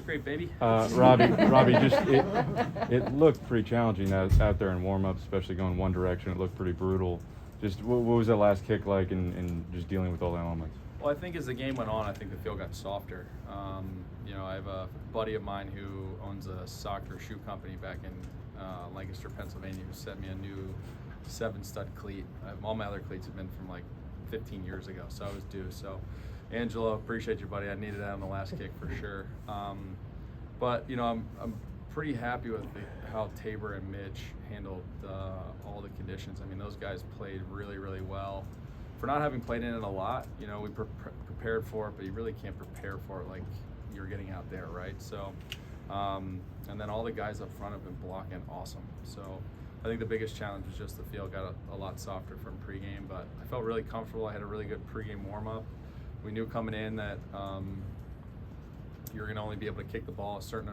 Great, baby. Robbie, just it looked pretty challenging out there in warm-up, especially going one direction. It looked pretty brutal. Just what was that last kick like, and just dealing with all the elements? Well, I think as the game went on, I think the field got softer. I have a buddy of mine who owns a soccer shoe company back in Lancaster, Pennsylvania, who sent me a new 7-stud cleat. All my other cleats have been from like 15 years ago, so I was due. So, Angelo, appreciate you, buddy. I needed that on the last kick for sure. But I'm pretty happy with how Tabor and Mitch handled all the conditions. I mean, those guys played really, really well. For not having played in it a lot, we prepared for it, but you really can't prepare for it like you're getting out there, right? So, and then all the guys up front have been blocking awesome. So I think the biggest challenge was just the field got a lot softer from pregame, but I felt really comfortable. I had a really good pregame warm-up. We knew coming in that you're going to only be able to kick the ball a certain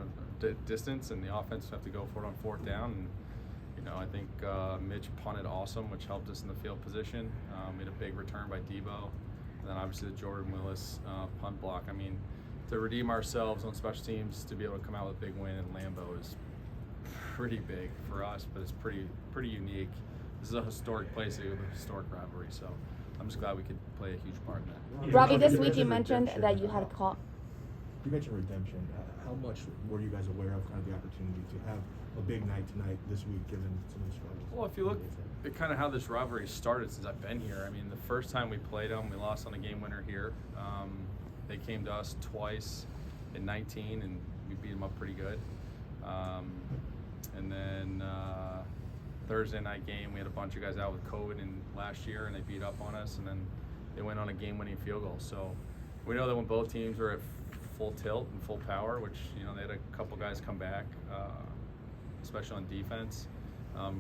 distance, and the offense have to go for it on 4th down. And I think Mitch punted awesome, which helped us in the field position. Made a big return by Debo, and then obviously the Jordan Willis punt block. I mean, to redeem ourselves on special teams, to be able to come out with a big win in Lambeau is pretty big for us, but it's pretty unique. This is a historic place, a historic rivalry, so I'm just glad we could play a huge part in that. Robbie, this week you mentioned that you had caught. You mentioned redemption. How much were you guys aware of kind of the opportunity to have a big night tonight this week, given some of the struggles? Well, if you look at kind of how this rivalry started since I've been here, I mean, the first time we played them, we lost on a game winner here. They came to us twice in 19, and we beat them up pretty good. And then Thursday night game, we had a bunch of guys out with COVID last year, and they beat up on us, and then they went on a game-winning field goal. So we know that when both teams are at full tilt and full power, which they had a couple guys come back, especially on defense.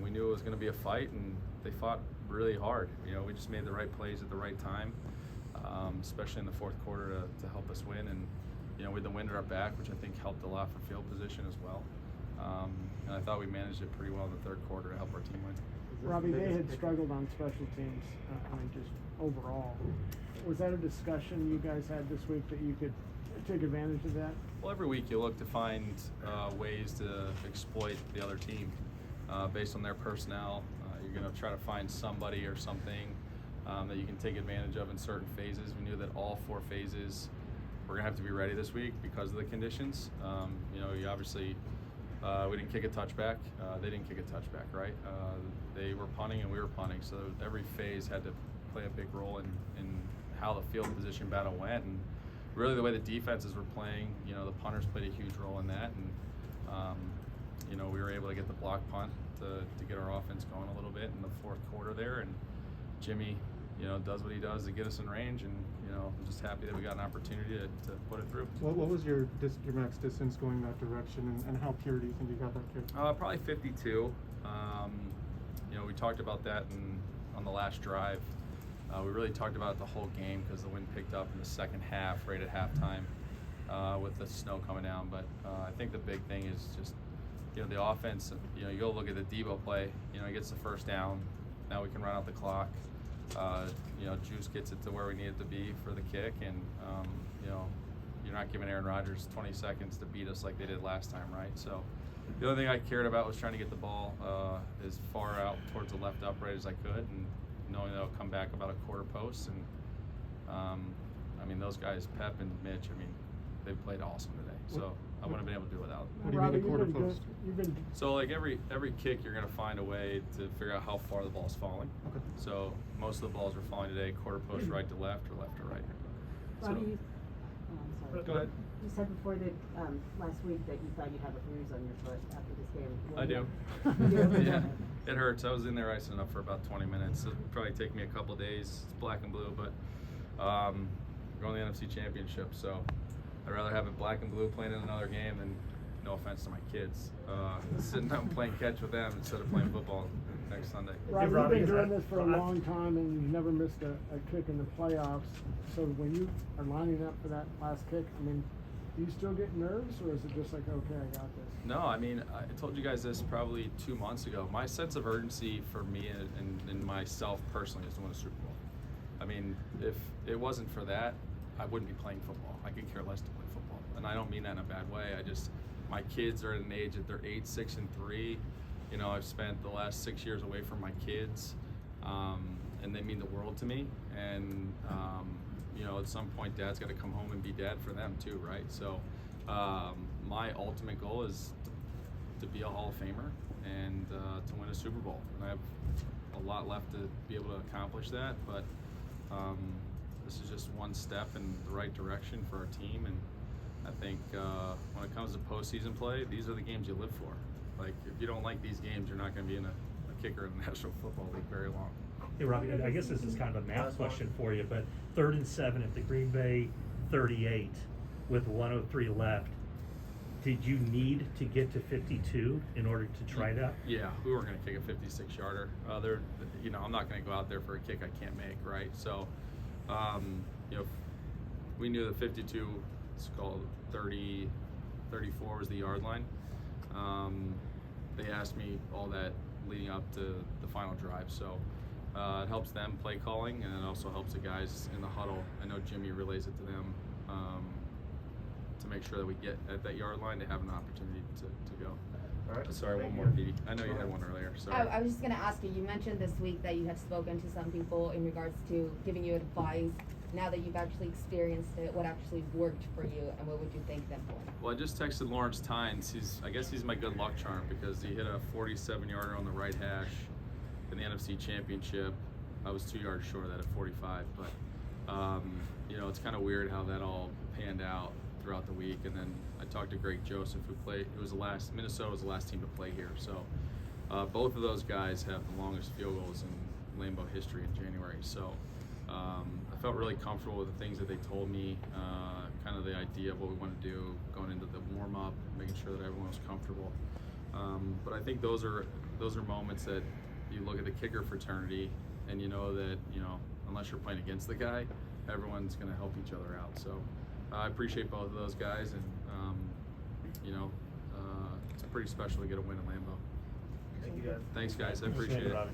We knew it was going to be a fight, and they fought really hard. We just made the right plays at the right time, especially in the 4th quarter to help us win. And we had the wind at our back, which I think helped a lot for field position as well. And I thought we managed it pretty well in the 3rd quarter to help our team win. Robbie, they had struggled on special teams, just overall. Was that a discussion you guys had this week that you could take advantage of that? Well, every week you look to find ways to exploit the other team based on their personnel. You're going to try to find somebody or something that you can take advantage of in certain phases. We knew that all 4 phases were going to have to be ready this week because of the conditions. You obviously we didn't kick a touchback. They didn't kick a touchback, right? They were punting and we were punting, so every phase had to play a big role in how the field position battle went. And really the way the defenses were playing, the punters played a huge role in that, and we were able to get the block punt to get our offense going a little bit in the 4th quarter there, and Jimmy, does what he does to get us in range, and I'm just happy that we got an opportunity to put it through. What was your max distance going that direction, and how pure do you think you got that kick? Probably 52. We talked about that on the last drive. We really talked about it the whole game because the wind picked up in the 2nd half, right at halftime, with the snow coming down. But I think the big thing is just, the offense. You go look at the Debo play. He gets the 1st down. Now we can run out the clock. Juice gets it to where we need it to be for the kick, and you're not giving Aaron Rodgers 20 seconds to beat us like they did last time, right? So the only thing I cared about was trying to get the ball as far out towards the left upright as I could, and knowing that it'll come back about a quarter post. And those guys, Pep and Mitch, they played awesome today. So I wouldn't have been able to do it without them. What do you mean a quarter post? So like every kick, you're going to find a way to figure out how far the ball's falling. Okay. So most of the balls were falling today, quarter post right to left or left to right. Robbie, I'm sorry. Go ahead. You said before that last week that you thought you'd have a bruise on your foot after this game. I do. You do? Yeah, it hurts. I was in there icing up for about 20 minutes. It'll probably take me a couple days. It's black and blue, but going to the NFC Championship, so I'd rather have it black and blue playing in another game than, no offense to my kids, sitting down playing catch with them instead of playing football next Sunday. Robbie, you've been doing this for a long time, and you've never missed a kick in the playoffs. So when you are lining up for that last kick, do you still get nerves, or is it just like, okay, I got this? No, I told you guys this probably 2 months ago. My sense of urgency for me and myself personally is to win a Super Bowl. If it wasn't for that, I wouldn't be playing football. I could care less to play football. and I don't mean that in a bad way. My kids are at an age that they're 8, 6, and 3. You know, I've spent the last 6 years away from my kids, and they mean the world to me. And you know, at some point, Dad's got to come home and be dad for them too, right? So, my ultimate goal is to be a Hall of Famer and to win a Super Bowl. And I have a lot left to be able to accomplish that, but this is just one step in the right direction for our team. And I think when it comes to postseason play, these are the games you live for. Like, if you don't like these games, you're not going to be a kicker in the National Football League very long. Hey, Robbie, I guess this is kind of a math question for you, but 3rd and 7 at the Green Bay 38 with 1:03 left. Did you need to get to 52 in order to try that? Yeah, we weren't going to kick a 56-yarder. You know, I'm not going to go out there for a kick I can't make, right? So, you know, we knew that 52, it's called 30, 34 was the yard line. They asked me all that leading up to the final drive, so it helps them play calling, and it also helps the guys in the huddle. I know Jimmy relays it to them to make sure that we get at that yard line to have an opportunity to go. All right. Sorry, one more, Dee. I know you had one earlier. Sorry. I was just gonna ask you. You mentioned this week that you have spoken to some people in regards to giving you advice. Now that you've actually experienced it, what actually worked for you, and what would you thank them for? Well, I just texted Lawrence Tynes. I guess he's my good luck charm because he hit a 47-yarder on the right hash in the NFC Championship. I was 2 yards short of that at 45, but you know, it's kind of weird how that all panned out throughout the week. And then I talked to Greg Joseph, who played. Minnesota was the last team to play here, so both of those guys have the longest field goals in Lambeau history in January. So I felt really comfortable with the things that they told me, kind of the idea of what we want to do going into the warm-up, making sure that everyone was comfortable. But I think those are moments that you look at the kicker fraternity and you know that, you know, unless you're playing against the guy, everyone's going to help each other out. So I appreciate both of those guys, and you know, it's pretty special to get a win at Lambeau. Thank you, guys. Thanks, guys. I appreciate it. Robbie.